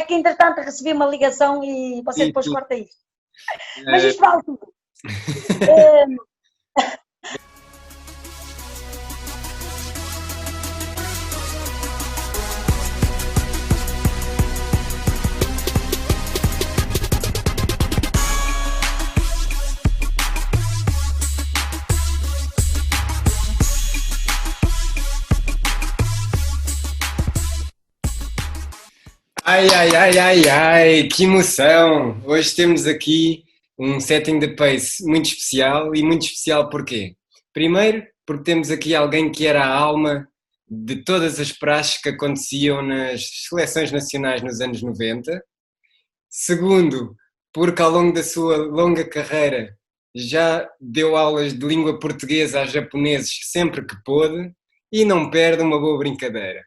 entretanto recebi uma ligação e você depois Sim. corta isto. Mas isto vale tudo. Ai, ai, ai, ai, ai, que emoção! Hoje temos aqui um setting de pace muito especial e muito especial porquê? Primeiro, porque temos aqui alguém que era a alma de todas as praxes que aconteciam nas seleções nacionais nos anos 90. Segundo, porque ao longo da sua longa carreira já deu aulas de língua portuguesa a japoneses sempre que pôde e não perde uma boa brincadeira.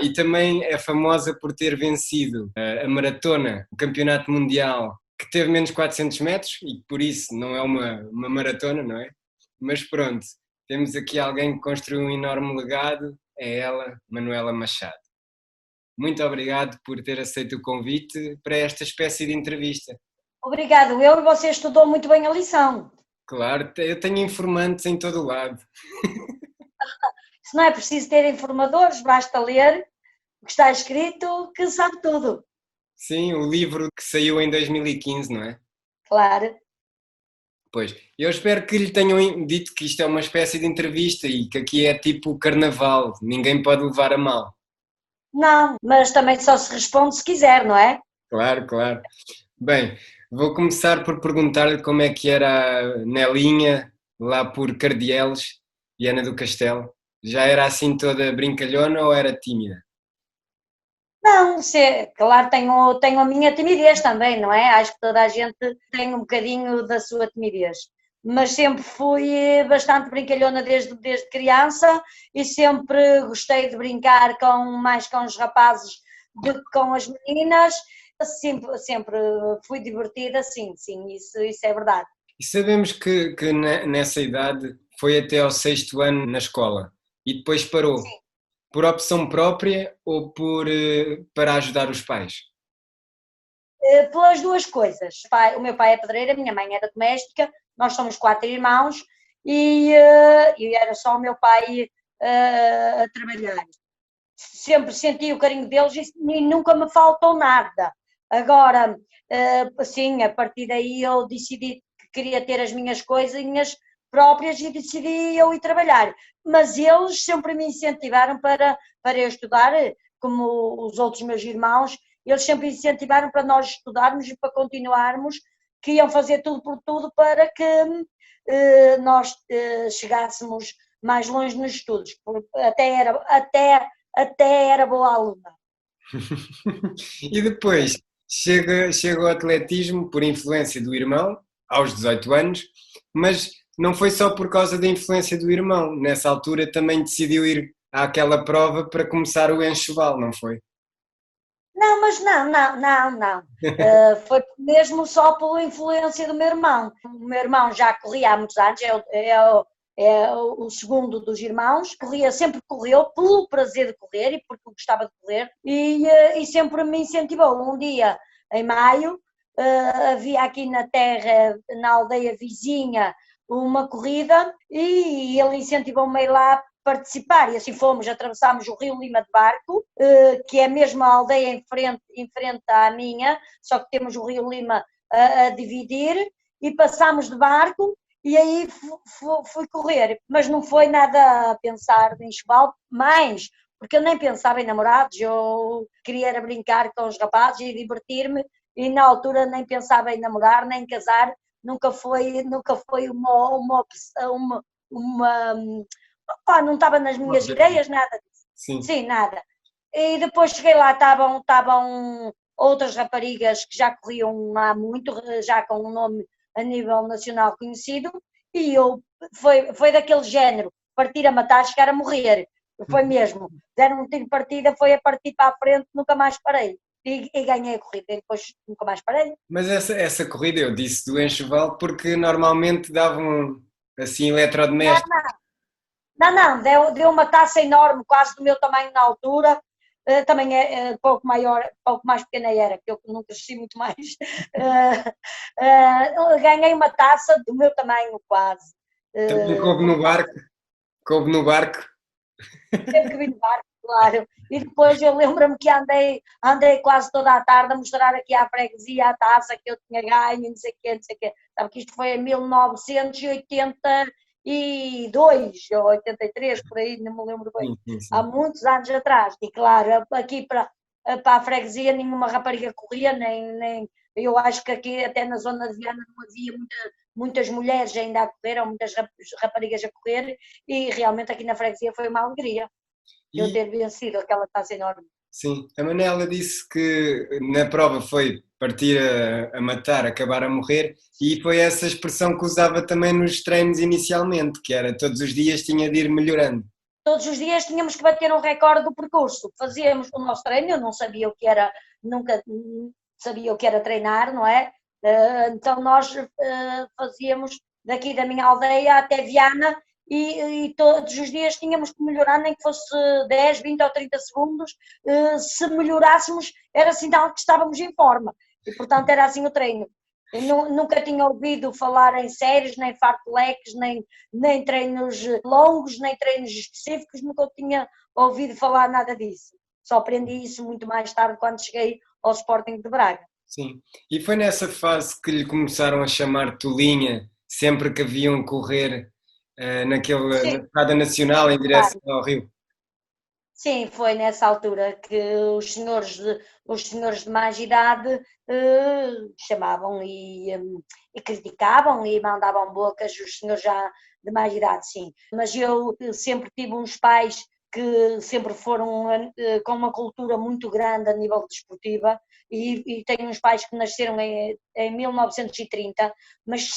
E também é famosa por ter vencido a maratona, o campeonato mundial, que teve menos 400 metros e por isso não é uma maratona, não é? Mas pronto, temos aqui alguém que construiu um enorme legado, é ela, Manuela Machado. Muito obrigado por ter aceito o convite para esta espécie de entrevista. Obrigado, e você estudou muito bem a lição. Claro, eu tenho informantes em todo o lado. Se não é preciso ter informadores, basta ler o que está escrito, que sabe tudo. Sim, o livro que saiu em 2015, não é? Claro. Pois, eu espero que lhe tenham dito que isto é uma espécie de entrevista e que aqui é tipo carnaval, ninguém pode levar a mal. Não, mas também só se responde se quiser, não é? Claro, claro. Bem, vou começar por perguntar-lhe como é que era a Nelinha lá por Cardielos, Viana do Castelo. Já era assim toda brincalhona ou era tímida? Não, claro, tenho a minha timidez também, não é? Acho que toda a gente tem um bocadinho da sua timidez. Mas sempre fui bastante brincalhona desde criança e sempre gostei de brincar mais com os rapazes do que com as meninas. Sempre fui divertida, sim, isso é verdade. E sabemos que nessa idade foi até ao 6º ano na escola e depois parou. Sim. Por opção própria ou para ajudar os pais? Pelas duas coisas. O meu pai é pedreiro, a minha mãe era doméstica, nós somos 4 irmãos e era só o meu pai a trabalhar. Sempre senti o carinho deles e nunca me faltou nada. Agora, assim, a partir daí eu decidi que queria ter as minhas coisinhas próprias e decidi eu ir trabalhar. Mas eles sempre me incentivaram para eu estudar, como os outros meus irmãos, eles sempre incentivaram para nós estudarmos e para continuarmos, que iam fazer tudo por tudo para que nós chegássemos mais longe nos estudos. Até era boa aluna. E depois chega ao atletismo por influência do irmão, aos 18 anos, mas não foi só por causa da influência do irmão. Nessa altura também decidiu ir àquela prova para começar o enxoval, não foi? Não, mas não. Foi mesmo só pela influência do meu irmão. O meu irmão já corria há muitos anos, é o segundo dos irmãos, sempre correu pelo prazer de correr e porque gostava de correr e sempre me incentivou. Um dia, em maio, havia aqui na terra, na aldeia vizinha, uma corrida e ele incentivou-me a ir lá participar e assim fomos, atravessámos o Rio Lima de barco, que é mesmo a aldeia em frente à minha, só que temos o Rio Lima a dividir e passámos de barco e aí fui correr, mas não foi nada a pensar em enxoval, mais porque eu nem pensava em namorados, eu queria era brincar com os rapazes e divertir-me e na altura nem pensava em namorar, nem em casar, nunca foi uma opção, não estava nas minhas ideias, nada disso. Sim, nada. E depois cheguei lá, estavam outras raparigas que já corriam há muito, já com um nome a nível nacional conhecido, e foi daquele género, partir a matar, chegar a morrer. Foi mesmo. Deram um tiro de partida, foi a partir para a frente, nunca mais parei. E ganhei a corrida, e depois nunca mais parei. Mas essa corrida, eu disse do enxoval, porque normalmente davam assim eletrodomésticos. Não, deu uma taça enorme, quase do meu tamanho na altura, também é pouco maior, pouco mais pequena era, que eu não cresci muito mais. Ganhei uma taça do meu tamanho quase. Também coube no barco, coube no barco. Teve que vir no barco, claro. E depois eu lembro-me que andei quase toda a tarde a mostrar aqui à freguesia a taça que eu tinha ganho, não sei o quê, não sei o quê. Sabe que isto foi em 1982 ou 83, por aí, não me lembro bem. Sim, sim, Há sim. muitos anos atrás. E claro, aqui para a freguesia nenhuma rapariga corria, nem eu acho que aqui até na zona de Viana não havia muitas mulheres ainda a correr, ou muitas raparigas a correr, e realmente aqui na freguesia foi uma alegria eu E, ter vencido aquela taça enorme. sim, a Manela disse que na prova foi partir a matar, acabar a morrer, e foi essa expressão que usava também nos treinos inicialmente, que era todos os dias tinha de ir melhorando. Todos os dias tínhamos que bater um recorde do percurso. Fazíamos o nosso treino, eu não sabia o que era, nunca sabia o que era treinar, não é? Então nós fazíamos daqui da minha aldeia até Viana e todos os dias tínhamos que melhorar, nem que fosse 10, 20 ou 30 segundos. Se melhorássemos, era sinal que estávamos em forma. E portanto era assim o treino. Eu nunca tinha ouvido falar em séries, nem fartleques, nem treinos longos, nem treinos específicos, nunca tinha ouvido falar nada disso. Só aprendi isso muito mais tarde, quando cheguei ao Sporting de Braga. Sim. E foi nessa fase que lhe começaram a chamar Tolinha, sempre que haviam correr na Sim, Estrada Nacional sim, em direção claro. ao Rio. Sim, foi nessa altura que os senhores de mais idade chamavam e criticavam e mandavam bocas os senhores já de mais idade, sim. Mas eu sempre tive uns pais que sempre foram com uma cultura muito grande a nível desportiva e tenho uns pais que nasceram em 1930, mas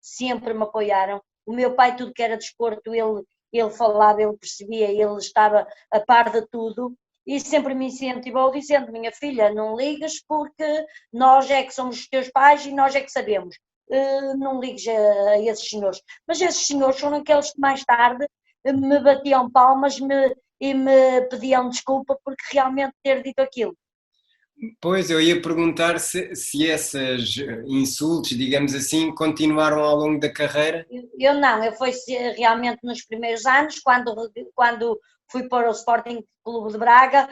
sempre me apoiaram. O meu pai, tudo que era desporto, ele falava, ele percebia, ele estava a par de tudo e sempre me incentivou dizendo, minha filha, não ligues porque nós é que somos os teus pais e nós é que sabemos. Não ligues a esses senhores. Mas esses senhores foram aqueles que mais tarde me batiam palmas e me pediam desculpa porque realmente ter dito aquilo. Pois, eu ia perguntar se esses insultos, digamos assim, continuaram ao longo da carreira. Eu não, eu fui realmente nos primeiros anos, quando fui para o Sporting Clube de Braga,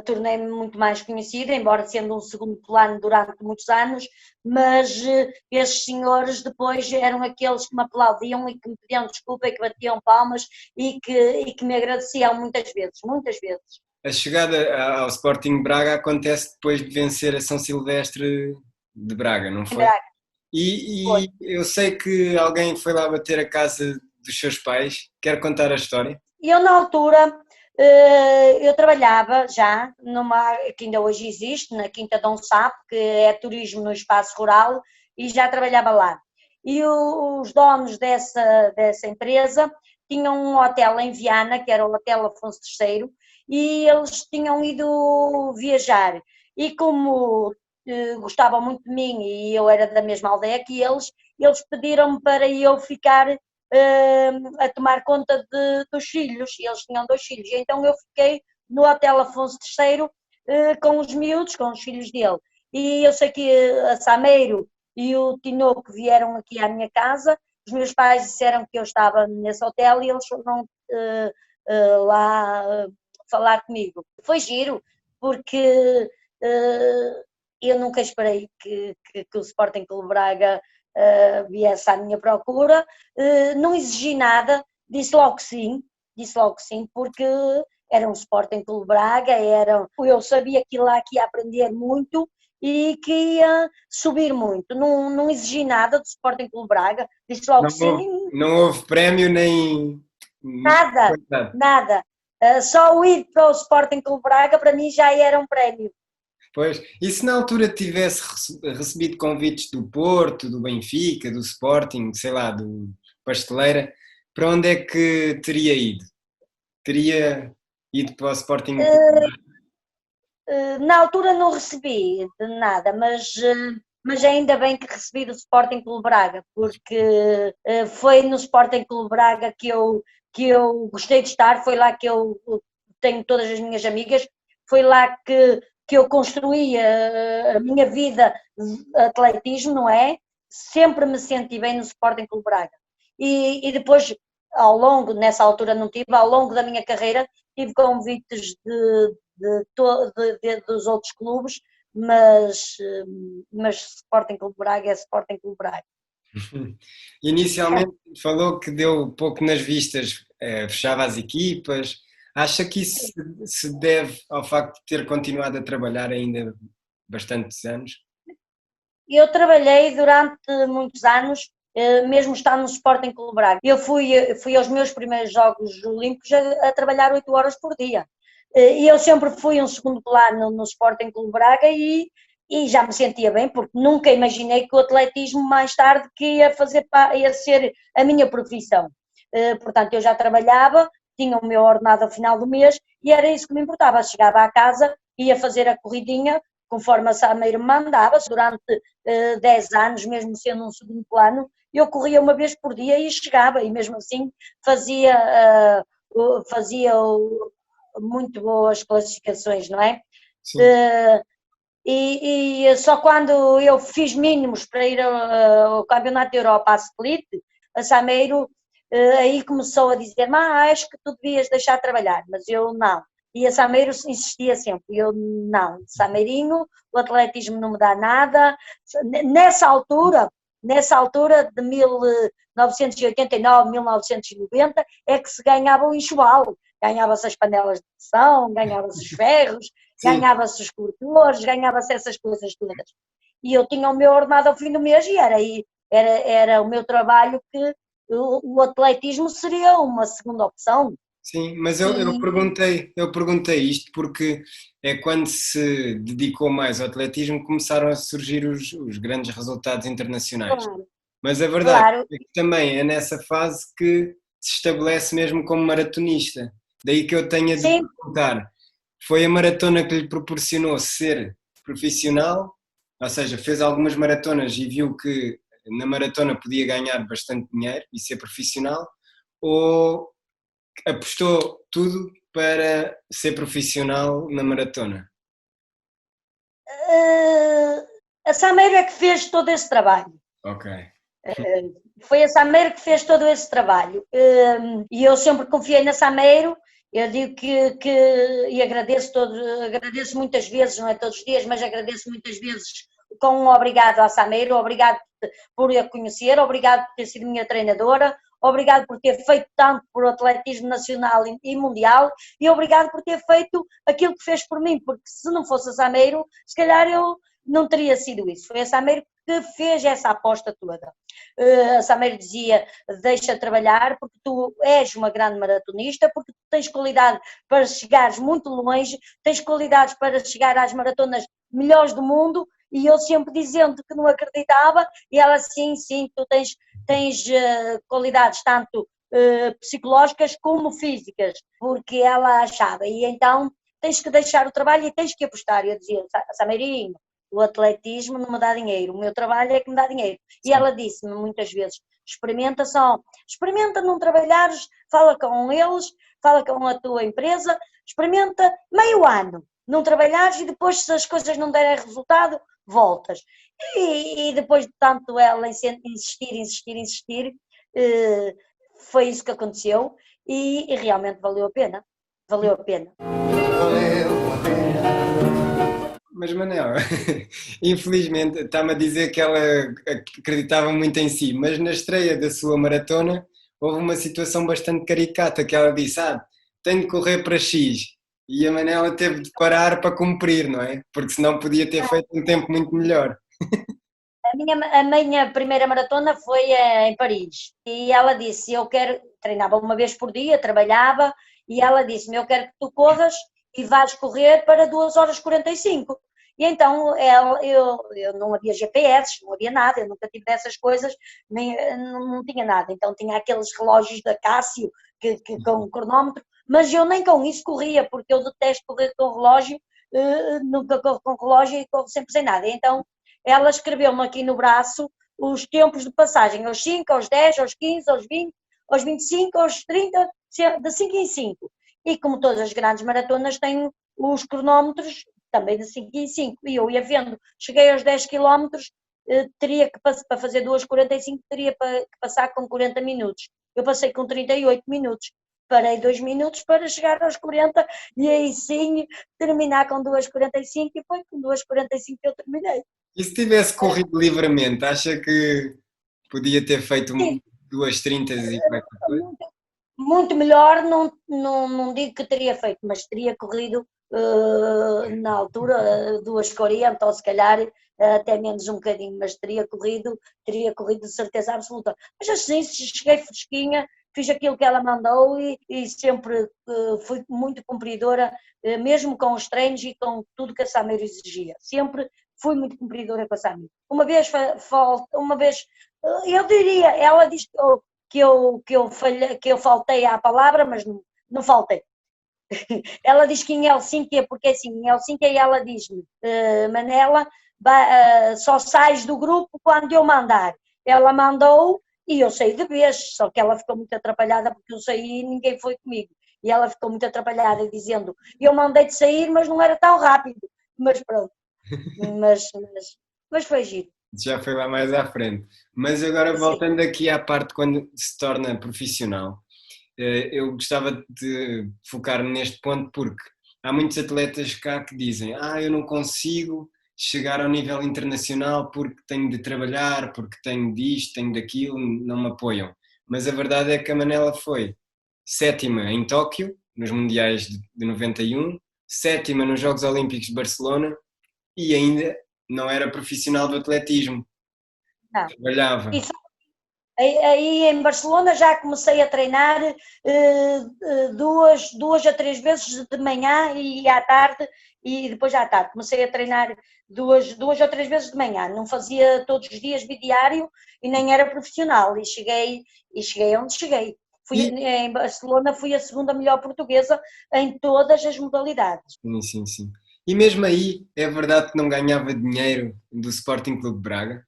tornei-me muito mais conhecida, embora sendo um segundo plano durante muitos anos, mas esses senhores depois eram aqueles que me aplaudiam e que me pediam desculpa e que batiam palmas e que me agradeciam muitas vezes, muitas vezes. A chegada ao Sporting Braga acontece depois de vencer a São Silvestre de Braga, não Em foi? Braga, foi. E eu sei que alguém foi lá bater a casa dos seus pais. Quer contar a história? Eu, na altura, eu trabalhava já numa, que ainda hoje existe, na Quinta Dom Sapo, que é turismo no espaço rural, e já trabalhava lá. E os donos dessa empresa tinham um hotel em Viana, que era o Hotel Afonso III, e eles tinham ido viajar. E como gostavam muito de mim e eu era da mesma aldeia que eles pediram-me para eu ficar a tomar conta dos filhos, e eles tinham 2 filhos, e então eu fiquei no Hotel Afonso III com os miúdos, com os filhos dele. E eu sei que a Sameiro e o Tinoco vieram aqui à minha casa, os meus pais disseram que eu estava nesse hotel e eles foram lá falar comigo. Foi giro, porque eu nunca esperei que o Sporting Clube Braga viesse à minha procura, não exigi nada, disse logo que sim, porque era um Sporting Clube Braga, eu sabia que lá que ia aprender muito e que ia subir muito, não exigi nada do Sporting Clube Braga, disse logo Não que houve, sim, não houve prémio nem. nada, nada. Só o ir para o Sporting Clube Braga para mim já era um prémio. Pois, e se na altura tivesse recebido convites do Porto, do Benfica, do Sporting, sei lá, do Pasteleira, para onde é que teria ido? Teria ido para o Sporting? Na altura não recebi de nada, mas ainda bem que recebi do Sporting Clube Braga, porque foi no Sporting Clube Braga que eu gostei de estar, foi lá que eu tenho todas as minhas amigas, foi lá que eu construí a minha vida de atletismo, não é? Sempre me senti bem no Sporting Clube Braga. E depois, nessa altura não tive, ao longo da minha carreira, tive convites dos outros clubes, mas Sporting Clube Braga é Sporting Clube Braga. Inicialmente falou que deu pouco nas vistas, fechava as equipas. Acha que isso se deve ao facto de ter continuado a trabalhar ainda bastantes anos? Eu trabalhei durante muitos anos, mesmo estando no Sporting Clube Braga. Eu fui aos meus primeiros Jogos Olímpicos a trabalhar 8 horas por dia. E eu sempre fui um segundo plano no Sporting Clube Braga e já me sentia bem, porque nunca imaginei que o atletismo mais tarde que ia ser a minha profissão. Portanto, eu já trabalhava, tinha o meu ordenado ao final do mês e era isso que me importava. Chegava à casa, ia fazer a corridinha, conforme a Sameiro me mandava, durante 10 anos, mesmo sendo um segundo plano, eu corria uma vez por dia e chegava, e mesmo assim fazia muito boas classificações, não é? Sim. E só quando eu fiz mínimos para ir ao Campeonato da Europa, à Split, a Sameiro aí começou a dizer, acho que tu devias deixar de trabalhar, mas eu não. E a Sameiro insistia sempre, eu não, Sameirinho, o atletismo não me dá nada. Nessa altura de 1989, 1990, é que se ganhava o enxoval, ganhava-se as panelas de pressão, ganhava-se os ferros, ganhava-se os cobertores, ganhava-se essas coisas todas. E eu tinha o meu ordenado ao fim do mês e era o meu trabalho que o atletismo seria uma segunda opção. Sim, mas eu perguntei isto porque é quando se dedicou mais ao atletismo começaram a surgir os grandes resultados internacionais. Claro, Mas a verdade claro. é que também é nessa fase que se estabelece mesmo como maratonista. Daí que eu tenha de perguntar, foi a maratona que lhe proporcionou ser profissional? Ou seja, fez algumas maratonas e viu que na maratona podia ganhar bastante dinheiro e ser profissional? Ou apostou tudo para ser profissional na maratona? A Sameiro é que fez todo esse trabalho. Ok. Foi a Sameiro que fez todo esse trabalho. E eu sempre confiei na Sameiro. Eu digo que e agradeço muitas vezes, não é todos os dias, mas agradeço muitas vezes com um obrigado à Sameiro, obrigado por a conhecer, obrigado por ter sido minha treinadora, obrigado por ter feito tanto por atletismo nacional e mundial e obrigado por ter feito aquilo que fez por mim, porque se não fosse a Sameiro, se calhar eu não teria sido isso. Foi a Sameiro que fez essa aposta toda. A Sameiro dizia, deixa trabalhar porque tu és uma grande maratonista, porque tu tens qualidade para chegares muito longe, tens qualidades para chegar às maratonas melhores do mundo, e eu sempre dizendo que não acreditava, e ela, sim, tu tens qualidades tanto psicológicas como físicas, porque ela achava, e então tens que deixar o trabalho e tens que apostar. E eu dizia, Sameirinho, o atletismo não me dá dinheiro, o meu trabalho é que me dá dinheiro. E ela disse-me muitas vezes, experimenta não trabalhares, fala com eles, fala com a tua empresa, experimenta meio ano, não trabalhares e depois se as coisas não derem resultado, voltas. E depois de tanto ela insistir, foi isso que aconteceu e realmente valeu a pena. Valeu a pena. Mas Manel, infelizmente está-me a dizer que ela acreditava muito em si, mas na estreia da sua maratona houve uma situação bastante caricata que ela disse, tenho de correr para X, e a Manela teve de parar para cumprir, não é? Porque senão podia ter feito um tempo muito melhor. A minha primeira maratona foi em Paris e ela disse, treinava uma vez por dia, trabalhava, e ela disse-me, eu quero que tu corras e vais correr para 2 horas 45. E então eu não havia GPS, não havia nada, eu nunca tive dessas coisas, não tinha nada. Então tinha aqueles relógios da Cássio com um cronómetro, mas eu nem com isso corria, porque eu detesto correr com relógio, nunca corro com relógio e corro sempre sem nada. Então ela escreveu-me aqui no braço os tempos de passagem, aos 5, aos 10, aos 15, aos 20, aos 25, aos 30, de 5 em 5. E como todas as grandes maratonas têm os cronómetros também de 5 em 5, e eu ia vendo, cheguei aos 10 quilómetros, teria que, para fazer 2,45, teria que passar com 40 minutos. Eu passei com 38 minutos, parei 2 minutos para chegar aos 40 e aí sim terminar com 2,45 e foi com 2,45 que eu terminei. E se tivesse corrido livremente, acha que podia ter feito Sim. 2,30 e qualquer coisa? Muito melhor, não digo que teria feito, mas teria corrido na altura 2,40 ou se calhar até menos um bocadinho, mas teria corrido de certeza absoluta. Mas assim, cheguei fresquinha, fiz aquilo que ela mandou e sempre fui muito cumpridora, mesmo com os treinos e com tudo que a Sameiro exigia. Sempre fui muito cumpridora com a Sameiro. Uma vez, eu diria, ela disse que eu faltei à palavra, mas não faltei. Ela diz que em Helsínquia, porque assim, em Helsínquia ela diz-me, Manela, só sais do grupo quando eu mandar. Ela mandou e eu saí de vez, só que ela ficou muito atrapalhada porque eu saí e ninguém foi comigo. E ela ficou muito atrapalhada dizendo, eu mandei de sair, mas não era tão rápido. Mas pronto, mas foi giro. Já foi lá mais à frente. Mas agora voltando aqui à parte quando se torna profissional, eu gostava de focar-me neste ponto porque há muitos atletas cá que dizem eu não consigo chegar ao nível internacional porque tenho de trabalhar, porque tenho disto, tenho daquilo, não me apoiam. Mas a verdade é que a Manela foi sétima em Tóquio, nos Mundiais de 91, sétima nos Jogos Olímpicos de Barcelona e ainda não era profissional do atletismo. Não. Trabalhava. Aí em Barcelona já comecei a treinar 2 a 3 vezes de manhã e à tarde, e depois à tarde. Comecei a treinar duas ou três vezes de manhã, não fazia todos os dias bidiário e nem era profissional, e cheguei onde cheguei. Em Barcelona fui a segunda melhor portuguesa em todas as modalidades. Sim. E mesmo aí, é verdade que não ganhava dinheiro do Sporting Clube de Braga?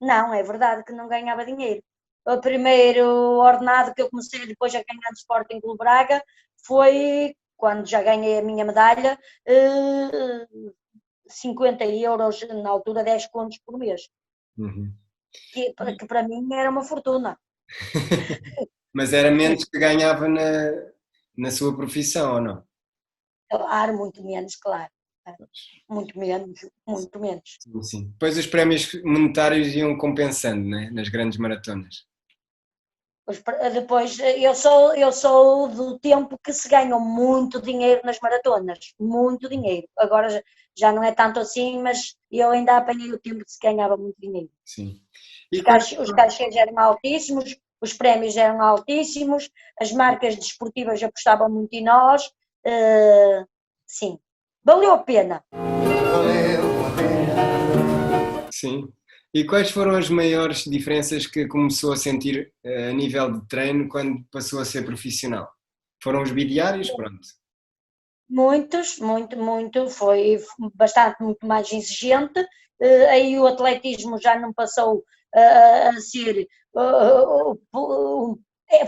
Não, é verdade que não ganhava dinheiro. O primeiro ordenado que eu comecei depois a ganhar do Sporting Clube Braga foi, quando já ganhei a minha medalha, 50 euros, na altura 10 contos por mês. Uhum. Que para mim era uma fortuna. Mas era menos que ganhava na sua profissão, ou não? Claro, muito menos, claro. Muito menos. Sim. Depois os prémios monetários iam compensando, né? Nas grandes maratonas. Depois, eu sou do tempo que se ganham muito dinheiro nas maratonas, muito dinheiro. Agora já não é tanto assim, mas eu ainda apanhei o tempo que se ganhava muito dinheiro. Sim. Os cachês eram altíssimos, os prémios eram altíssimos, as marcas desportivas apostavam muito em nós. Sim, valeu a pena. Sim. E quais foram as maiores diferenças que começou a sentir a nível de treino quando passou a ser profissional? Foram os bidiários? Pronto. Muito, foi bastante, muito mais exigente. Aí o atletismo já não passou a ser.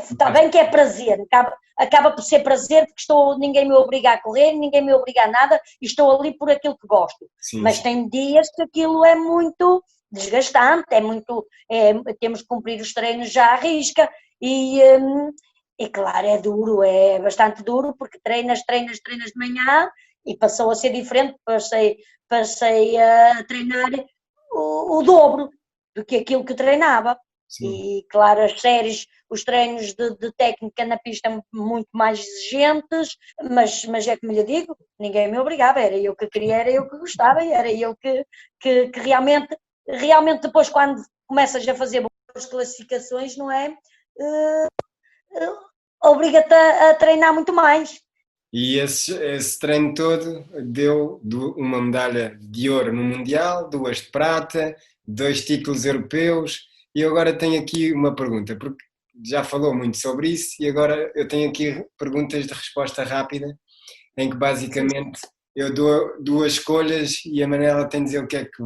Está bem que é prazer, acaba por ser prazer porque ninguém me obriga a correr, ninguém me obriga a nada e estou ali por aquilo que gosto. Sim. Mas tem dias que aquilo é muito desgastante, temos que cumprir os treinos já à risca e claro, é duro, é bastante duro porque treinas de manhã e passou a ser diferente, passei a treinar o dobro do que aquilo que treinava. Sim. E claro, as séries, os treinos de técnica na pista muito mais exigentes, mas é como lhe digo, ninguém me obrigava, era eu que queria, era eu que gostava e era eu que realmente depois quando começas a fazer boas classificações, não é? Obriga-te a treinar muito mais. E esse treino todo deu uma medalha de ouro no Mundial, 2 de prata, 2 títulos europeus. E agora tenho aqui uma pergunta, porque já falou muito sobre isso e agora eu tenho aqui perguntas de resposta rápida, em que basicamente eu dou 2 escolhas e a Manela tem de dizer o que é que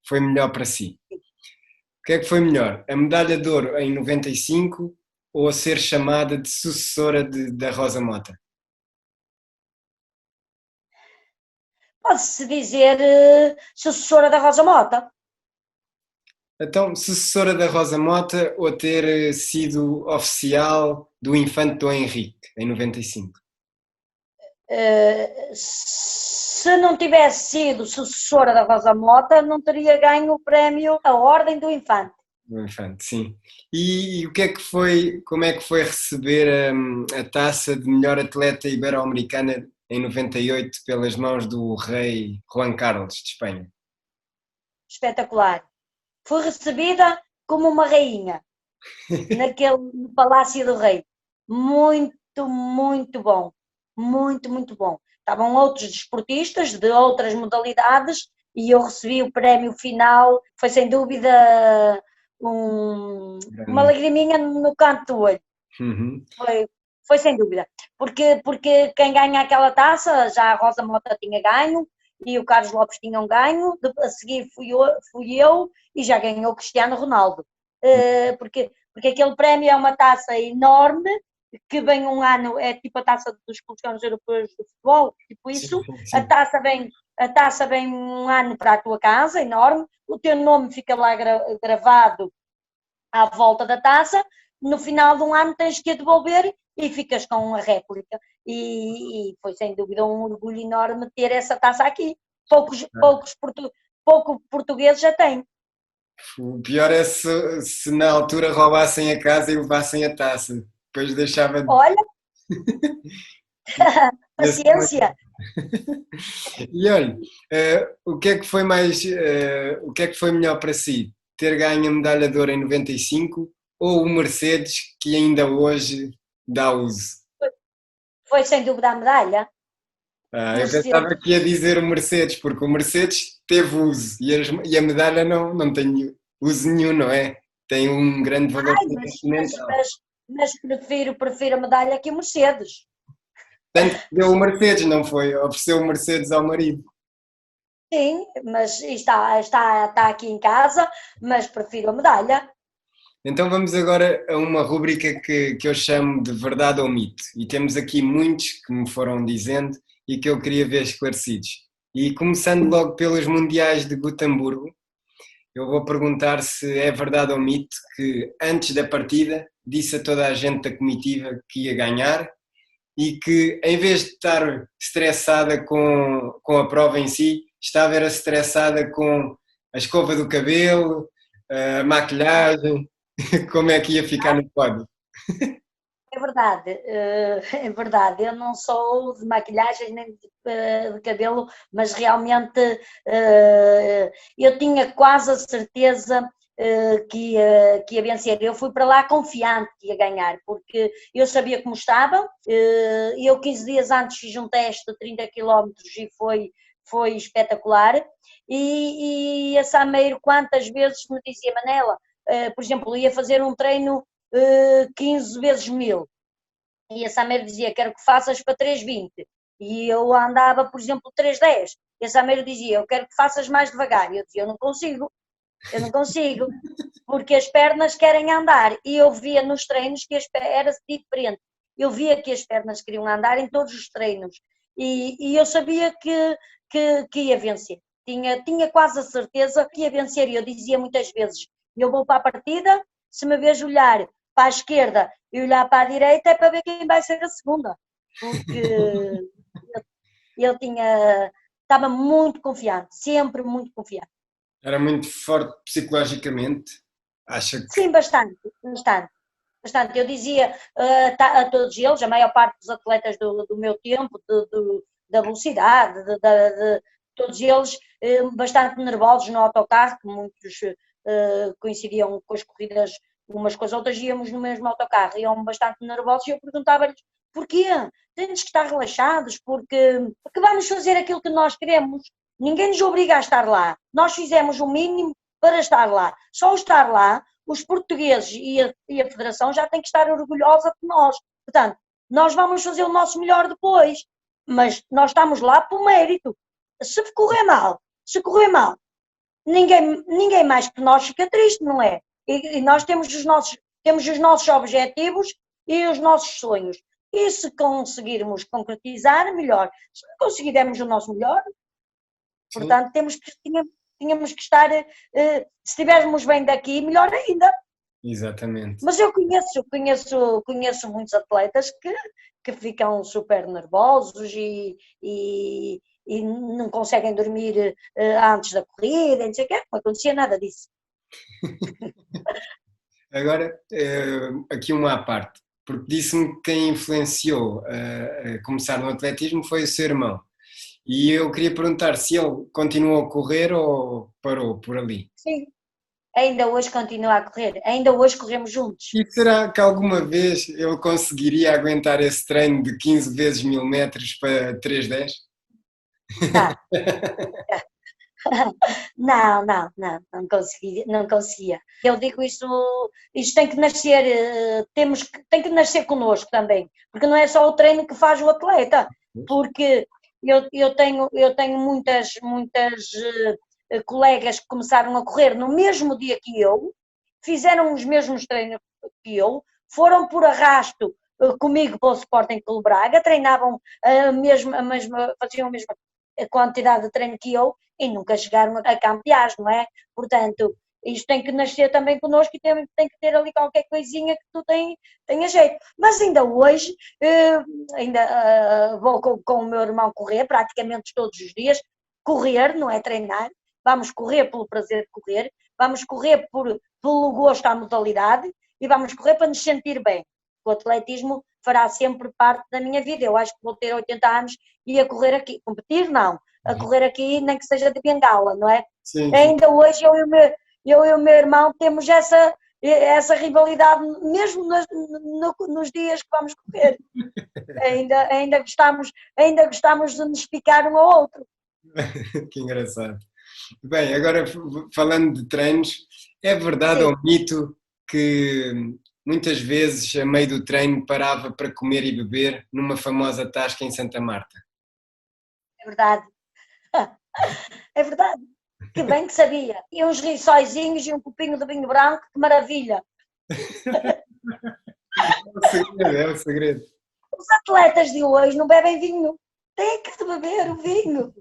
foi melhor para si. O que é que foi melhor? A medalha de ouro em 95 ou a ser chamada de sucessora da Rosa Mota? Pode-se dizer sucessora da Rosa Mota. Então, sucessora da Rosa Mota ou ter sido oficial do Infante Dom Henrique, em 95? Se não tivesse sido sucessora da Rosa Mota, não teria ganho o prémio a Ordem do Infante. Do Infante, sim. E o que é que foi, como é que foi receber a taça de melhor atleta ibero-americana em 98 pelas mãos do rei Juan Carlos de Espanha? Espetacular. Fui recebida como uma rainha no Palácio do Rei. Muito, muito bom. Muito, muito bom. Estavam outros desportistas de outras modalidades e eu recebi o prémio final. Foi sem dúvida uma Grande. lagriminha no canto do olho. Uhum. Foi sem dúvida. Porque quem ganha aquela taça, já a Rosa Mota tinha ganho e o Carlos Lopes tinham ganho, a seguir fui eu e já ganhou o Cristiano Ronaldo. Porque aquele prémio é uma taça enorme, que vem um ano, é tipo a taça dos campeões europeus de futebol, tipo Sim, isso, sim, a sim. taça vem, a taça vem um ano para a tua casa, enorme, o teu nome fica lá gravado à volta da taça, no final de um ano tens que a devolver e ficas com a réplica. E foi sem dúvida um orgulho enorme ter essa taça aqui. Poucos portugueses já têm. O pior é se na altura roubassem a casa e levassem a taça. Depois deixava de. Olha, ia ser uma- paciência. E olha, o que é que foi mais, o que é que foi melhor para si? Ter ganho a medalha de ouro em 95 ou o Mercedes que ainda hoje dá uso? Foi sem dúvida a medalha. Eu pensava Mercedes. que ia dizer o Mercedes, porque o Mercedes teve uso e a medalha não tem uso nenhum, não é? Tem um grande valor Ai, sentimental. mas prefiro a medalha que o Mercedes. Tanto que deu o Mercedes, não foi? Ofereceu o Mercedes ao marido. Sim, mas está aqui em casa, mas prefiro a medalha. Então vamos agora a uma rúbrica que eu chamo de verdade ou mito. E temos aqui muitos que me foram dizendo e que eu queria ver esclarecidos. E começando logo pelos Mundiais de Gotemburgo, eu vou perguntar se é verdade ou mito que antes da partida disse a toda a gente da comitiva que ia ganhar e que em vez de estar estressada com a prova em si, estava era estressada com a escova do cabelo, a maquilhagem, como é que ia ficar no pódio. É verdade. Eu não sou de maquilhagem nem de cabelo, mas realmente eu tinha quase a certeza que ia vencer. Eu fui para lá confiante que ia ganhar, porque eu sabia como estava. Eu 15 dias antes fiz um teste de 30 quilómetros e foi espetacular. E a Sameiro quantas vezes me dizia, Manela, por exemplo, ia fazer um treino 15 vezes 1000. E a Sameiro dizia, quero que faças para 3,20. E eu andava, por exemplo, 3,10. E a Sameiro dizia, eu quero que faças mais devagar. E eu dizia, eu não consigo, porque as pernas querem andar. E eu via nos treinos que era diferente. Eu via que as pernas queriam andar em todos os treinos. E eu sabia que ia vencer. Tinha quase a certeza que ia vencer. E eu dizia muitas vezes, eu vou para a partida, se me vejo olhar para a esquerda e olhar para a direita é para ver quem vai ser a segunda. Porque eu estava muito confiante, sempre muito confiante. Era muito forte psicologicamente, acha que. Sim, bastante, bastante. Bastante. Eu dizia a todos eles, a maior parte dos atletas do meu tempo, da velocidade, de todos eles bastante nervosos no autocarro, que muitos coincidiam com as corridas umas com as outras, íamos no mesmo autocarro, iam bastante nervosos e eu perguntava-lhes porquê? Temos que estar relaxados porque vamos fazer aquilo que nós queremos. Ninguém nos obriga a estar lá. Nós fizemos o mínimo para estar lá. Só estar lá os portugueses e a Federação já têm que estar orgulhosa de nós. Portanto, nós vamos fazer o nosso melhor depois, mas nós estamos lá por mérito. Se correr mal, ninguém mais que nós fica triste, não é? E nós temos os nossos objetivos e os nossos sonhos. E se conseguirmos concretizar, melhor. Se não conseguirmos o nosso melhor, Sim, Portanto, tínhamos que estar, se estivermos bem daqui, melhor ainda. exatamente. Mas eu conheço muitos atletas que ficam super nervosos e não conseguem dormir antes da corrida, não sei o quê. Não acontecia nada disso. Agora, aqui uma à parte, porque disse-me que quem influenciou a começar no atletismo foi o seu irmão. E eu queria perguntar se ele continuou a correr ou parou por ali. Sim, ainda hoje continua a correr, ainda hoje corremos juntos. E será que alguma vez ele conseguiria aguentar esse treino de 15 vezes 1000 metros para 3:10? Não, não conseguia, não conseguia. Eu digo isto tem que nascer, tem que nascer connosco também, porque não é só o treino que faz o atleta, porque eu tenho muitas colegas que começaram a correr no mesmo dia que eu, fizeram os mesmos treinos que eu, foram por arrasto comigo para o Sporting Clube Braga, treinavam faziam a mesma quantidade de treino que eu e nunca chegaram a campear, não é? Portanto, isto tem que nascer também connosco e tem que ter ali qualquer coisinha que tu tenha jeito. Mas ainda hoje, ainda vou com o meu irmão correr, praticamente todos os dias, correr, não é treinar, vamos correr pelo prazer de correr, vamos correr pelo gosto à modalidade e vamos correr para nos sentir bem. O atletismo fará sempre parte da minha vida. Eu acho que vou ter 80 anos e a correr aqui, competir não, a correr aqui nem que seja de bengala, não é? Sim, sim. Ainda hoje eu e o meu irmão temos essa rivalidade, mesmo nos dias que vamos correr. Ainda gostamos de nos picar um ao outro. Que engraçado. Bem, agora falando de treinos, é verdade Sim, ou mito que muitas vezes a meio do treino parava para comer e beber numa famosa tasca em Santa Marta? é verdade. É verdade. Que bem que sabia. E uns rissóizinhos e um copinho de vinho branco, que maravilha. É o segredo, é o segredo. Os atletas de hoje não bebem vinho. Têm que beber o vinho.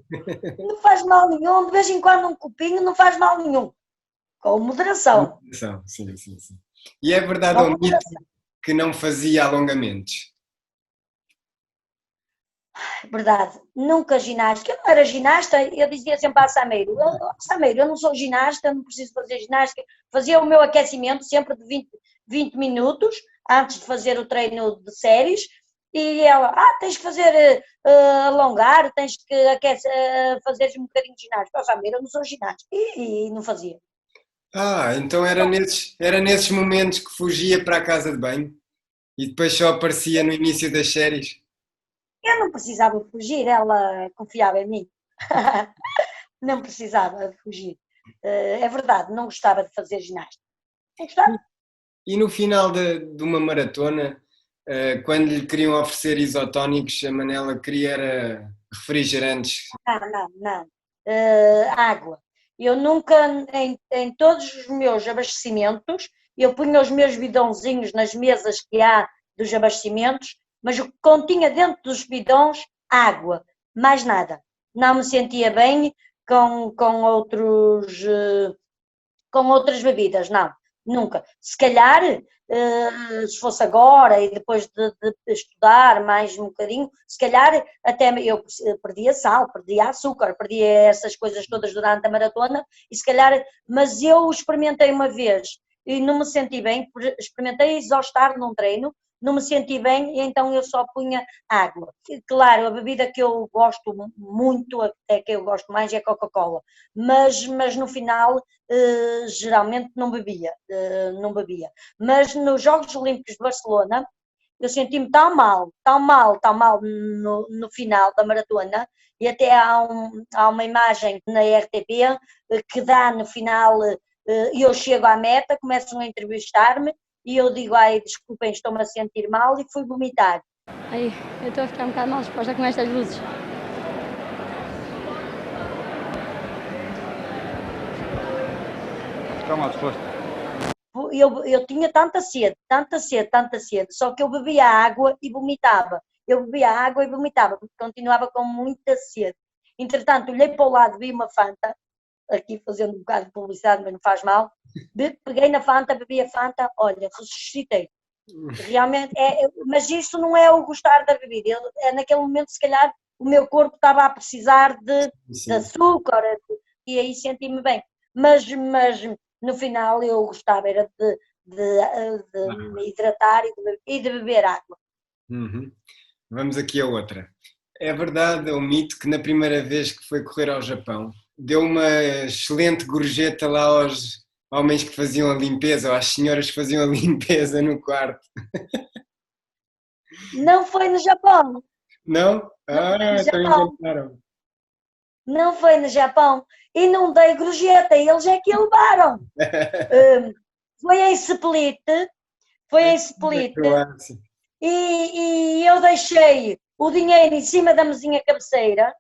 Não faz mal nenhum. De vez em quando um copinho não faz mal nenhum. Com moderação. Sim, sim, sim. E é verdade Com ou mito moderação. que não fazia alongamentos? Verdade. Nunca ginástica. Eu não era ginasta. Eu dizia sempre à Sameiro. Sameiro, eu não sou ginasta, não preciso fazer ginástica. Fazia o meu aquecimento sempre de 20 minutos antes de fazer o treino de séries. E ela, tens que fazer alongar, tens que fazer um bocadinho de ginástica. Sameiro, eu não sou ginasta. E não fazia. Então era nesses momentos que fugia para a casa de banho e depois só aparecia no início das séries? Eu não precisava fugir, ela confiava em mim. Não precisava de fugir. É verdade, não gostava de fazer ginástica. Não gostava? E no final de uma maratona, quando lhe queriam oferecer isotónicos, a Manela queria era refrigerantes. Não. Água. Eu nunca, em todos os meus abastecimentos, eu punha os meus bidãozinhos nas mesas que há dos abastecimentos, mas o que continha dentro dos bidões, água, mais nada. Não me sentia bem com outras bebidas, não, nunca. Se calhar, se fosse agora e depois de estudar mais um bocadinho, se calhar até eu perdia sal, perdia açúcar, perdia essas coisas todas durante a maratona, e se calhar, mas eu experimentei uma vez e não me senti bem, experimentei exaustar num treino, não me senti bem e então eu só punha água. Claro, a bebida que eu gosto muito, até que eu gosto mais, é a Coca-Cola, mas no final geralmente não bebia. Mas nos Jogos Olímpicos de Barcelona, eu senti-me tão mal no final da maratona, e até há uma imagem na RTP que dá no final, e eu chego à meta, começam a entrevistar-me, e eu digo, desculpem, estou-me a sentir mal, e fui vomitar. Aí, eu estou a ficar um bocado mal disposta com estas luzes. Está mal disposto. Eu tinha tanta sede, só que eu bebia água e vomitava. Eu bebia água e vomitava, porque continuava com muita sede. Entretanto, olhei para o lado, vi uma Fanta, aqui fazendo um bocado de publicidade, mas não faz mal. Peguei na Fanta, bebi a Fanta, olha, ressuscitei. Realmente, mas isso não é o gostar da bebida. Naquele momento, se calhar, o meu corpo estava a precisar de açúcar e aí senti-me bem. Mas no final eu gostava era de me hidratar e de beber água. Uhum. Vamos aqui a outra. É verdade, é um mito que na primeira vez que foi correr ao Japão, deu uma excelente gorjeta lá aos homens que faziam a limpeza, ou às senhoras que faziam a limpeza no quarto. Não foi no Japão. Não? Então Japão. enganaram. Não foi no Japão. E não dei gorjeta, eles é que a levaram. Foi em Split. Foi em Split. E eu deixei o dinheiro em cima da mesinha cabeceira,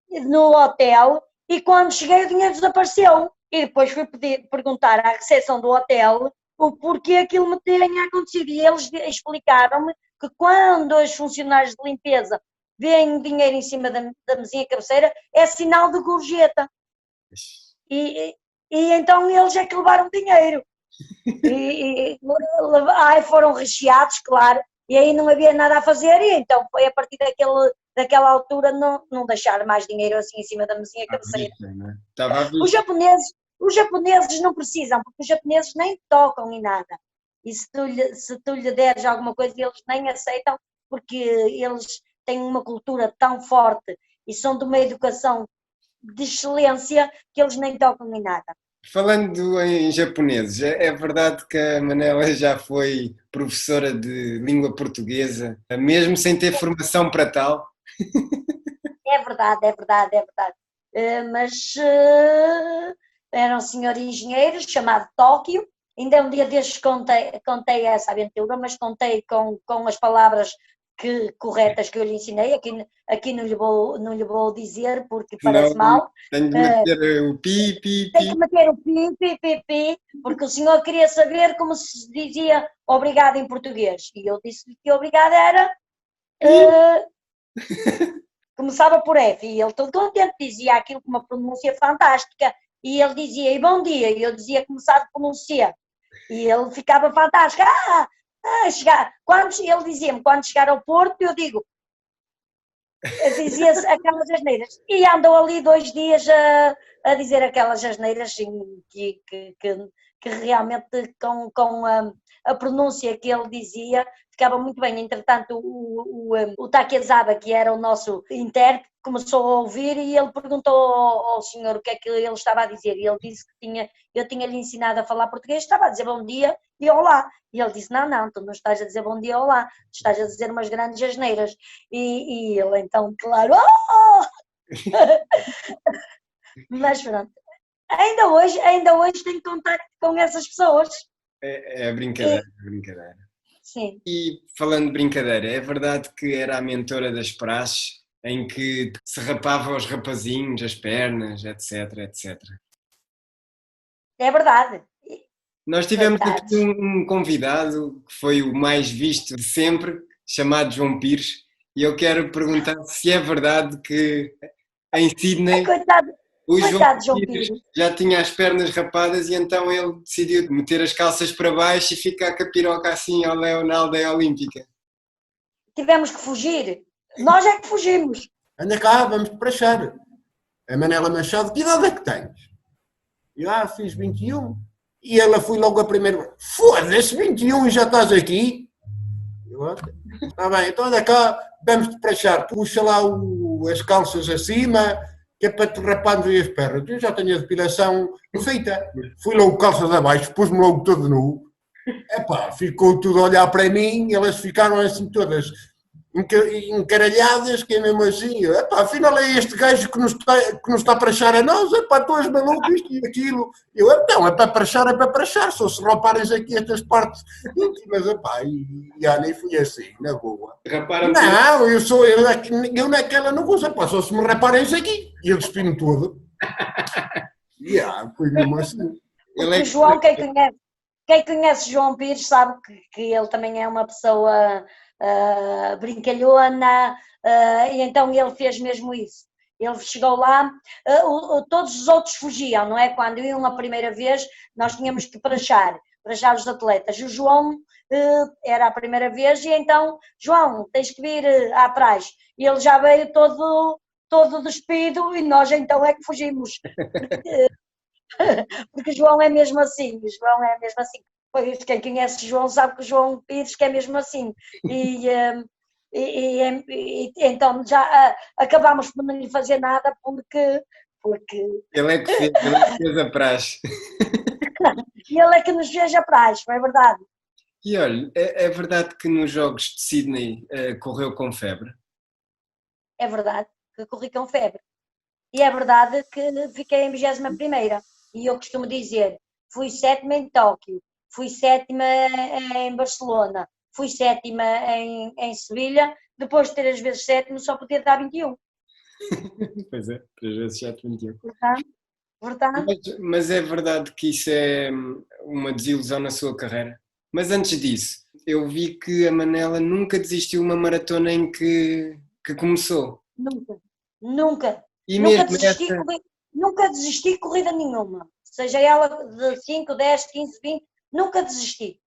no hotel, e quando cheguei o dinheiro desapareceu. E depois fui perguntar à recepção do hotel o porquê aquilo me tinha acontecido. E eles explicaram-me que quando os funcionários de limpeza veem o dinheiro em cima da mesinha cabeceira, é sinal de gorjeta. E então eles é que levaram dinheiro. Foram recheados, claro, e aí não havia nada a fazer, e então foi a partir daquela altura não deixar mais dinheiro assim em cima da mesinha cabeceira. Os japoneses não precisam, porque os japoneses nem tocam em nada. E se tu lhe deres alguma coisa, eles nem aceitam, porque eles têm uma cultura tão forte e são de uma educação de excelência que eles nem tocam em nada. Falando em japoneses, é verdade que a Manela já foi professora de língua portuguesa, mesmo sem ter formação para tal? É verdade. Mas era um senhor engenheiro chamado Tóquio. Ainda um dia destes contei essa aventura, mas contei com as palavras corretas que eu lhe ensinei. Aqui não lhe vou dizer porque parece mal. Tenho de meter o pi, Tem que meter o pi, porque o senhor queria saber como se dizia obrigado em português. E eu disse-lhe que obrigado era... começava por F, e ele todo contente dizia aquilo com uma pronúncia fantástica. E ele dizia, e bom dia, e eu dizia começado por C. E ele ficava fantástico. Ele dizia-me, quando chegar ao Porto, eu digo, dizia-se aquelas asneiras. E andou ali 2 dias a dizer aquelas asneiras que realmente com a pronúncia que ele dizia ficava muito bem. Entretanto, o Takezaba, que era o nosso intérprete, começou a ouvir e ele perguntou ao senhor o que é que ele estava a dizer. E ele disse que eu tinha-lhe ensinado a falar português, estava a dizer bom dia e olá. E ele disse, não, tu não estás a dizer bom dia, olá, tu estás a dizer umas grandes asneiras. E ele então, claro, mas pronto. Ainda hoje tenho contacto com essas pessoas. É brincadeira. Sim. E falando de brincadeira, é verdade que era a mentora das praxes em que se rapava aos rapazinhos, as pernas, etc. É verdade. Nós tivemos aqui um convidado que foi o mais visto de sempre, chamado João Pires, e eu quero perguntar se é verdade que em Sydney o João Pires já tinha as pernas rapadas e então ele decidiu meter as calças para baixo e ficar com a piroca assim ao na aldeia olímpica. Tivemos que fugir. Nós é que fugimos. Anda cá, vamos prachar. A Manela Machado, que idade é que tens? Eu fiz 21. E ela foi logo a primeira. Foda-se, 21 e já estás aqui? Está bem, então anda cá, vamos-te prachar. Puxa lá as calças acima, que é para te rapar as pernas. Eu já tenho a depilação feita. Fui logo calças abaixo, pus-me logo todo nu. Ficou tudo a olhar para mim, elas ficaram assim todas encaralhadas, que é mesmo assim, afinal é este gajo que nos está a prachar a nós, tu és maluco, isto e aquilo. Não, é para prachar, só se reparem aqui estas partes íntimas, e nem fui assim, na boa. Não, eu naquela não uso, só se me reparem aqui, e eu despino tudo. Foi mesmo assim. O João, quem conhece João Pires sabe que ele também é uma pessoa brincalhona, e então ele fez mesmo isso. Ele chegou lá, todos os outros fugiam, não é? Quando iam a primeira vez, nós tínhamos que prachar os atletas. O João era a primeira vez e então, João, tens que vir atrás. E ele já veio todo despido e nós então é que fugimos. Porque o João é mesmo assim, o João é mesmo assim. Pois, quem conhece o João sabe que o João Pires que é mesmo assim. Então já acabámos por não lhe fazer nada porque Ele é que fez a praxe. ele é que nos fez a praxe, não é verdade? E olha, é verdade que nos Jogos de Sydney correu com febre? É verdade que corri com febre. E é verdade que fiquei em 21ª. E eu costumo dizer, fui sétima em Tóquio, fui sétima em Barcelona, fui sétima em Sevilha, depois de 3 vezes sétimo só podia dar 21. Pois é, 3 vezes 7, 21. Portanto, Mas é verdade que isso é uma desilusão na sua carreira. Mas antes disso, eu vi que a Manela nunca desistiu uma maratona em que começou. nunca E mesmo nunca desisti de corrida nenhuma. Seja ela de 5, 10, 15, 20, nunca desisti.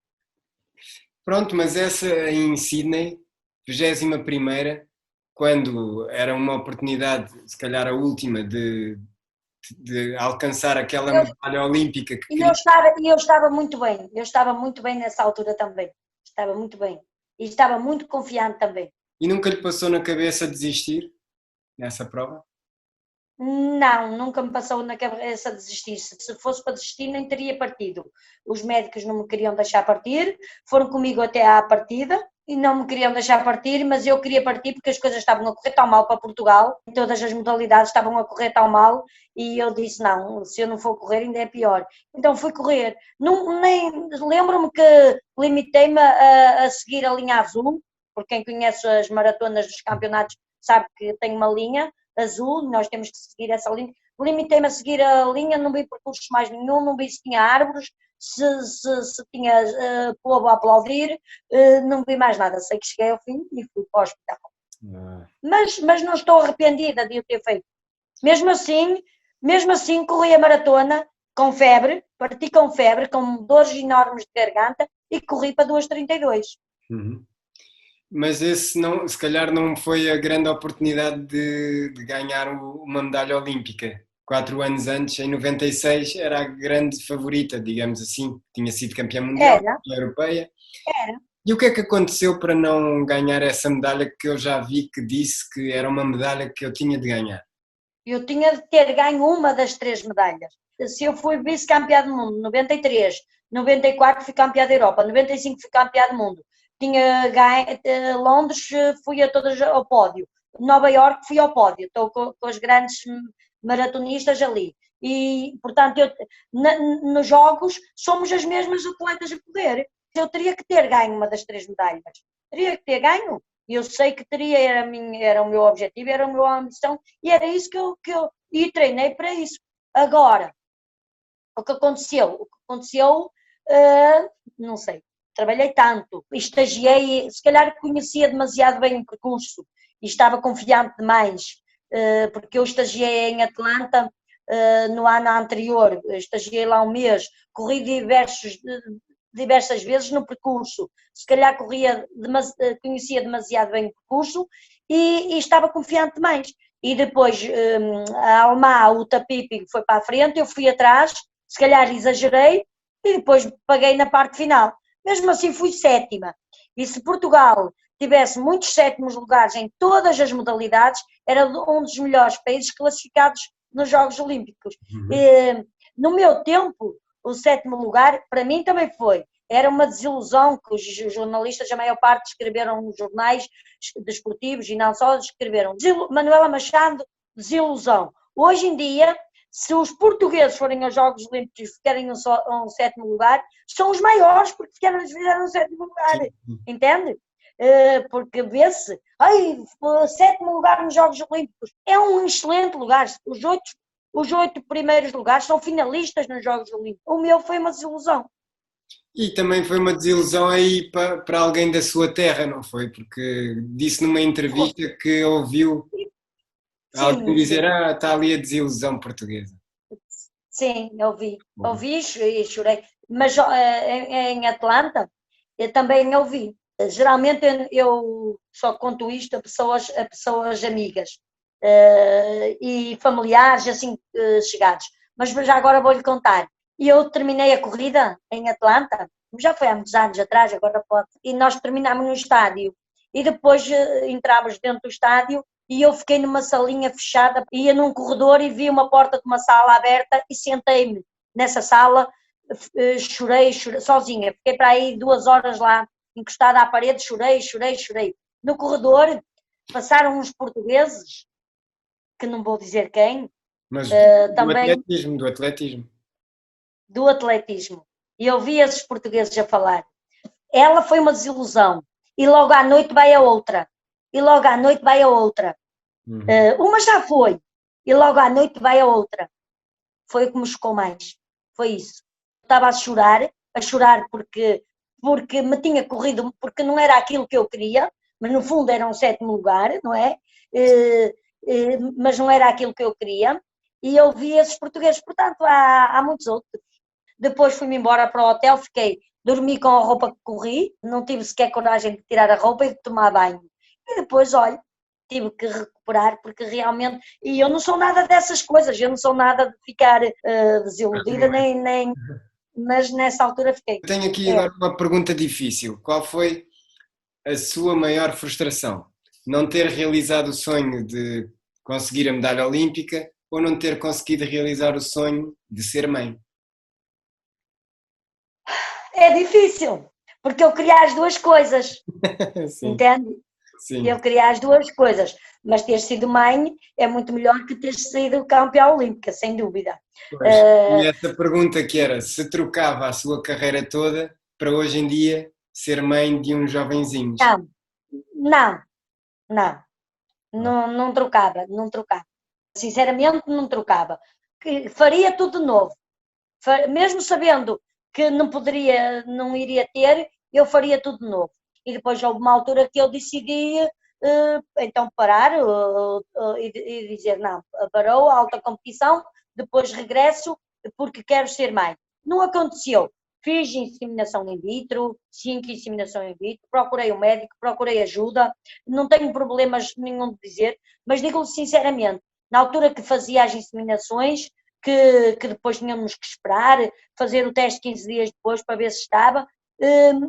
Pronto, mas essa em Sydney, 21ª, quando era uma oportunidade, se calhar a última, de alcançar aquela medalha olímpica que queria. Eu estava muito bem nessa altura também. Estava muito bem. E estava muito confiante também. E nunca lhe passou na cabeça desistir nessa prova? Não, nunca me passou na cabeça desistir. Se fosse para desistir, nem teria partido. Os médicos não me queriam deixar partir, foram comigo até à partida e não me queriam deixar partir, mas eu queria partir porque as coisas estavam a correr tão mal para Portugal, todas as modalidades estavam a correr tão mal e eu disse, não, se eu não for correr ainda é pior. Então fui correr. Lembro-me que limitei-me a seguir a linha azul, porque quem conhece as maratonas dos campeonatos sabe que tem uma linha azul, nós temos que seguir essa linha. Limitei-me a seguir a linha, não vi percursos mais nenhum, não vi se tinha árvores, se tinha povo a aplaudir, não vi mais nada. Sei que cheguei ao fim e fui para o hospital. Mas não estou arrependida de o ter feito. Mesmo assim corri a maratona com febre, parti com febre, com dores enormes de garganta e corri para 2:32. Uhum. Mas esse não, se calhar não foi a grande oportunidade de ganhar uma medalha olímpica. 4 anos antes, em 96, era a grande favorita, digamos assim. Tinha sido campeã mundial, campeã europeia. Era. E o que é que aconteceu para não ganhar essa medalha que eu já vi que disse que era uma medalha que eu tinha de ganhar? Eu tinha de ter ganho uma das 3 medalhas. Se eu fui vice-campeã do mundo, 93, 94 fui campeã da Europa, 95 fui campeã do mundo. Tinha ganho, Londres fui a todas ao pódio, Nova Iorque fui ao pódio, estou com as grandes maratonistas ali. E, portanto, nos jogos somos as mesmas atletas a poder. Eu teria que ter ganho uma das 3 medalhas. Teria que ter ganho. Eu sei que teria, era o meu objetivo, era a minha ambição, e era isso que eu e treinei para isso. Agora, o que aconteceu? Não sei. Trabalhei tanto, estagiei, se calhar conhecia demasiado bem o percurso e estava confiante demais, porque eu estagiei em Atlanta no ano anterior, estagiei lá um mês, corri diversas vezes no percurso, se calhar conhecia demasiado bem o percurso e estava confiante demais. E depois a Almá, o Tapipi foi para a frente, eu fui atrás, se calhar exagerei e depois paguei na parte final. Mesmo assim fui sétima. E se Portugal tivesse muitos 7º lugares em todas as modalidades, era um dos melhores países classificados nos Jogos Olímpicos. Uhum. No meu tempo, o 7º lugar, para mim também foi. Era uma desilusão que os jornalistas, a maior parte, escreveram nos jornais desportivos e não só, escreveram. Manuela Machado, desilusão. Hoje em dia, se os portugueses forem aos Jogos Olímpicos e ficarem um 7º lugar, são os maiores porque fizeram um 7º lugar, entende? Porque vê-se, 7º lugar nos Jogos Olímpicos, é um excelente lugar, os 8 primeiros lugares são finalistas nos Jogos Olímpicos, o meu foi uma desilusão. E também foi uma desilusão aí para alguém da sua terra, não foi? Porque disse numa entrevista que ouviu... Alguém Sim, dizer, sim. está ali a desilusão portuguesa. Sim, Bom. ouvi e chorei. Mas em Atlanta eu também ouvi. Geralmente eu só conto isto a pessoas amigas e familiares assim chegados. Mas já agora vou-lhe contar. Eu terminei a corrida em Atlanta, já foi há muitos anos atrás, agora pode. E nós terminámos no estádio. E depois entramos dentro do estádio e eu fiquei numa salinha fechada, ia num corredor e vi uma porta de uma sala aberta e sentei-me nessa sala, chorei sozinha, fiquei para aí 2 horas lá, encostada à parede, chorei. No corredor passaram uns portugueses, que não vou dizer quem, Mas também do atletismo. do atletismo, e eu vi esses portugueses a falar. Ela foi uma desilusão, e logo à noite vai a outra, e logo à noite vai a outra. Uma já foi, e logo à noite vai a outra. Foi o que me chocou mais, foi isso. Estava a chorar porque me tinha corrido, porque não era aquilo que eu queria, mas no fundo era um 7º lugar, não é? Mas não era aquilo que eu queria, e eu vi esses portugueses, portanto há muitos outros. Depois fui-me embora para o hotel, dormi com a roupa que corri, não tive sequer coragem de tirar a roupa e de tomar banho. E depois, olha, tive que recuperar, porque realmente, e eu não sou nada dessas coisas, eu não sou nada de ficar desiludida, mas nessa altura fiquei. Tenho aqui agora uma pergunta difícil. Qual foi a sua maior frustração? Não ter realizado o sonho de conseguir a medalha olímpica ou não ter conseguido realizar o sonho de ser mãe? É difícil, porque eu queria as duas coisas, Sim, entende? sim. Eu queria as duas coisas, mas ter sido mãe é muito melhor que ter sido campeã olímpica, sem dúvida. Pois, e essa pergunta que era, se trocava a sua carreira toda para hoje em dia ser mãe de uns jovenzinhos? Não, não trocava, não trocava. Sinceramente, não trocava. Faria tudo de novo. Mesmo sabendo que não iria ter, eu faria tudo de novo. E depois houve uma altura que eu decidi então parar e dizer não, parou a alta competição, depois regresso porque quero ser mãe. Não aconteceu. Fiz inseminação in vitro, 5 inseminação in vitro, procurei um médico, procurei ajuda, não tenho problemas nenhum de dizer, mas digo-lhe sinceramente, na altura que fazia as inseminações, que depois tínhamos que esperar, fazer o teste 15 dias depois para ver se estava,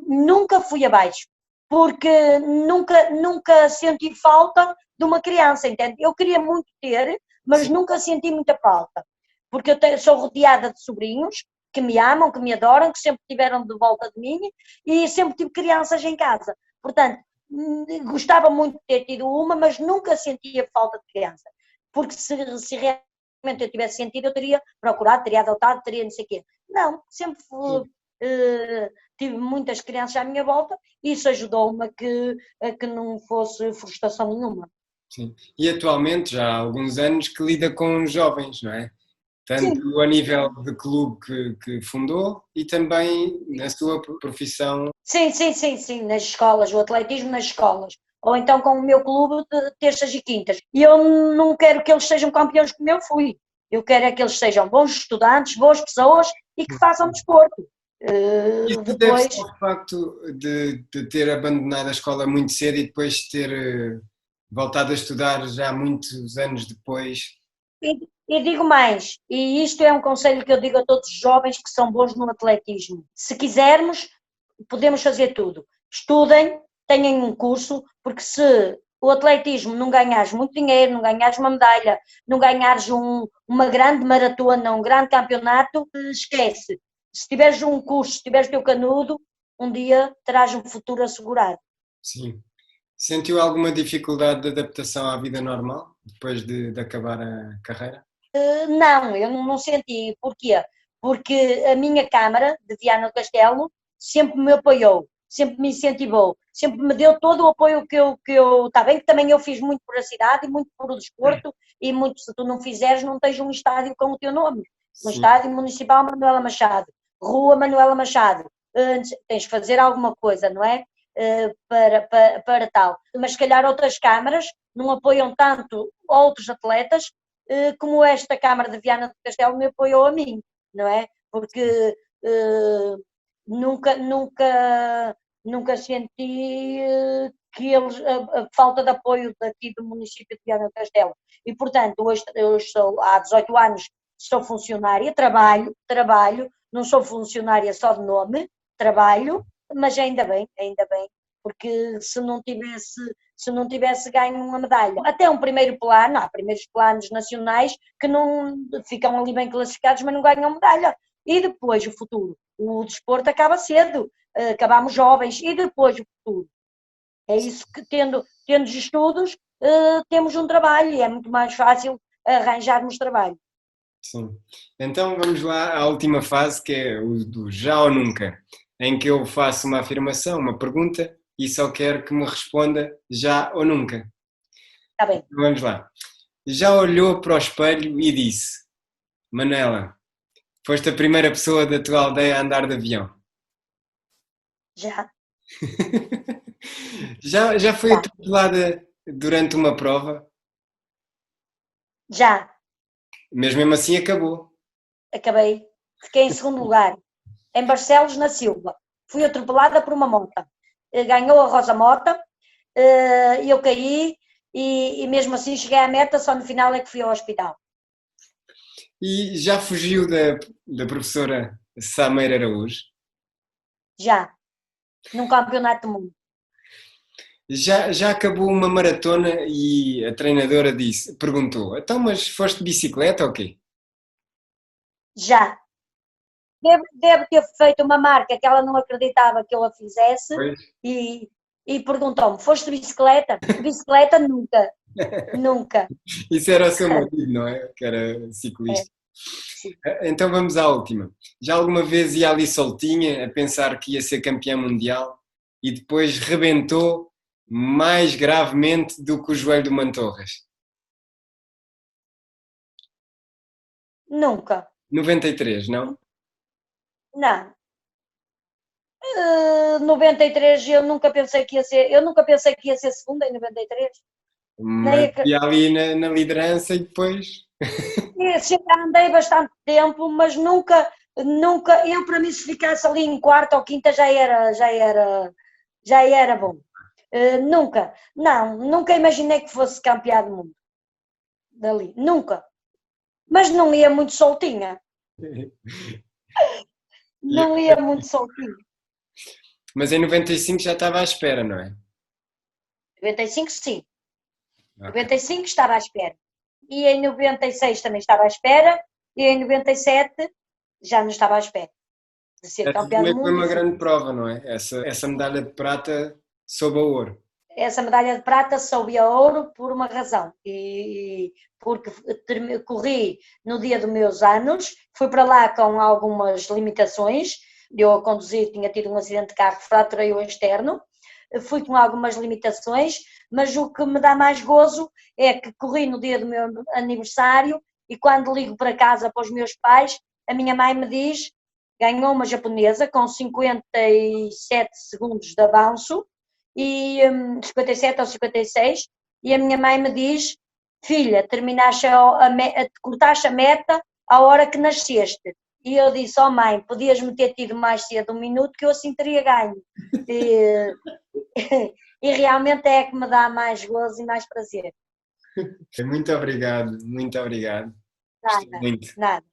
nunca fui abaixo, porque nunca senti falta de uma criança, entende? Eu queria muito ter, mas Sim. nunca senti muita falta, porque eu sou rodeada de sobrinhos que me amam, que me adoram, que sempre estiveram de volta de mim e sempre tive crianças em casa. Portanto, gostava muito de ter tido uma, mas nunca sentia falta de criança, porque se realmente eu tivesse sentido, eu teria procurado, teria adotado, teria não sei o quê. Não, sempre tive muitas crianças à minha volta e isso ajudou-me a que não fosse frustração nenhuma. Sim. E atualmente, já há alguns anos, que lida com jovens, não é? Tanto Sim. a nível de clube que fundou e também na sua profissão. Sim, nas escolas, o atletismo nas escolas. Ou então com o meu clube de terças e quintas. E eu não quero que eles sejam campeões como eu fui. Eu quero é que eles sejam bons estudantes, boas pessoas e que façam desporto. Isso Depois... deve-se ao facto de ter abandonado a escola muito cedo e depois ter voltado a estudar já muitos anos depois. E digo mais, e isto é um conselho que eu digo a todos os jovens que são bons no atletismo. Se quisermos, podemos fazer tudo. Estudem, tenham um curso, porque se o atletismo não ganhares muito dinheiro, não ganhares uma medalha, não ganhares uma grande maratona, um grande campeonato, esquece. Se tiveres um curso, se tiveres teu canudo, um dia terás um futuro assegurado. Sim. Sentiu alguma dificuldade de adaptação à vida normal, depois de acabar a carreira? Não, eu não senti. Porquê? Porque a minha Câmara de Viana do Castelo sempre me apoiou, sempre me incentivou, sempre me deu todo o apoio que eu está bem, que também eu fiz muito por a cidade e muito por o desporto, e muito, se tu não fizeres, não tens um estádio com o teu nome. Um estádio municipal Manuela Machado, Rua Manuela Machado, tens de fazer alguma coisa, não é? para tal. Mas se calhar outras câmaras não apoiam tanto outros atletas como esta Câmara de Viana do Castelo me apoiou a mim, não é? Porque nunca senti que eles, a falta de apoio daqui do município de Viana do Castelo. E, portanto, hoje eu estou, há 18 anos, sou funcionária, trabalho, não sou funcionária só de nome, trabalho, mas ainda bem, porque se não tivesse ganho uma medalha. Até um primeiro plano, há primeiros planos nacionais que não ficam ali bem classificados, mas não ganham medalha. E depois o futuro. O desporto acaba cedo, acabamos jovens, e depois o futuro. É isso que, tendo estudos, temos um trabalho e é muito mais fácil arranjarmos trabalho. Sim. Então vamos lá à última fase, que é o do já ou nunca, em que eu faço uma afirmação, uma pergunta, e só quero que me responda já ou nunca. Está bem. Então vamos lá. Já olhou para o espelho e disse: Manela, foste a primeira pessoa da tua aldeia a andar de avião. Já. Já foi atropelada durante uma prova? Já. Mas mesmo assim acabou. Acabei. Fiquei em segundo lugar. Em Barcelos, na Silva. Fui atropelada por uma mota. Ganhou a Rosa Mota, eu caí e mesmo assim cheguei à meta, só no final é que fui ao hospital. E já fugiu da professora Sameira Araújo? Já. Num campeonato do mundo. Já acabou uma maratona e a treinadora perguntou: então, mas foste de bicicleta ou quê? Já. Deve ter feito uma marca que ela não acreditava que eu a fizesse e perguntou-me: foste de bicicleta? Bicicleta nunca. Nunca. Isso era o seu marido, não é? Que era ciclista. Então vamos à última. Já alguma vez ia ali soltinha a pensar que ia ser campeã mundial e depois rebentou mais gravemente do que o joelho do Mantorras? Nunca. 93, não? Não. 93 eu nunca pensei que ia ser segunda em 93. Mas ia ali na liderança e depois... Já andei bastante tempo, mas nunca, eu para mim se ficasse ali em quarta ou quinta já era bom. Nunca imaginei que fosse campeã do mundo. Dali, nunca. Mas não ia muito soltinha. Não ia muito soltinha. Mas em 95 já estava à espera, não é? 95 sim. Okay. 95 estava à espera. E em 96 também estava à espera. E em 97 já não estava à espera de ser campeã do mundo. Foi uma grande prova, não é? Essa medalha de prata soube a ouro. Essa medalha de prata soube a ouro por uma razão. Porque corri no dia dos meus anos, fui para lá com algumas limitações. Eu a conduzir tinha tido um acidente de carro, fraturei o externo. Fui com algumas limitações, mas o que me dá mais gozo é que corri no dia do meu aniversário e quando ligo para casa para os meus pais, a minha mãe me diz, ganhou uma japonesa com 57 segundos de avanço, e 57 ou 56, e a minha mãe me diz, filha, cortaste a meta à hora que nasceste. E eu disse, oh mãe, podias-me ter tido mais cedo 1 minuto que eu assim teria ganho. E realmente é que me dá mais gozo e mais prazer. Muito obrigado, muito obrigado. Nada, muito. nada.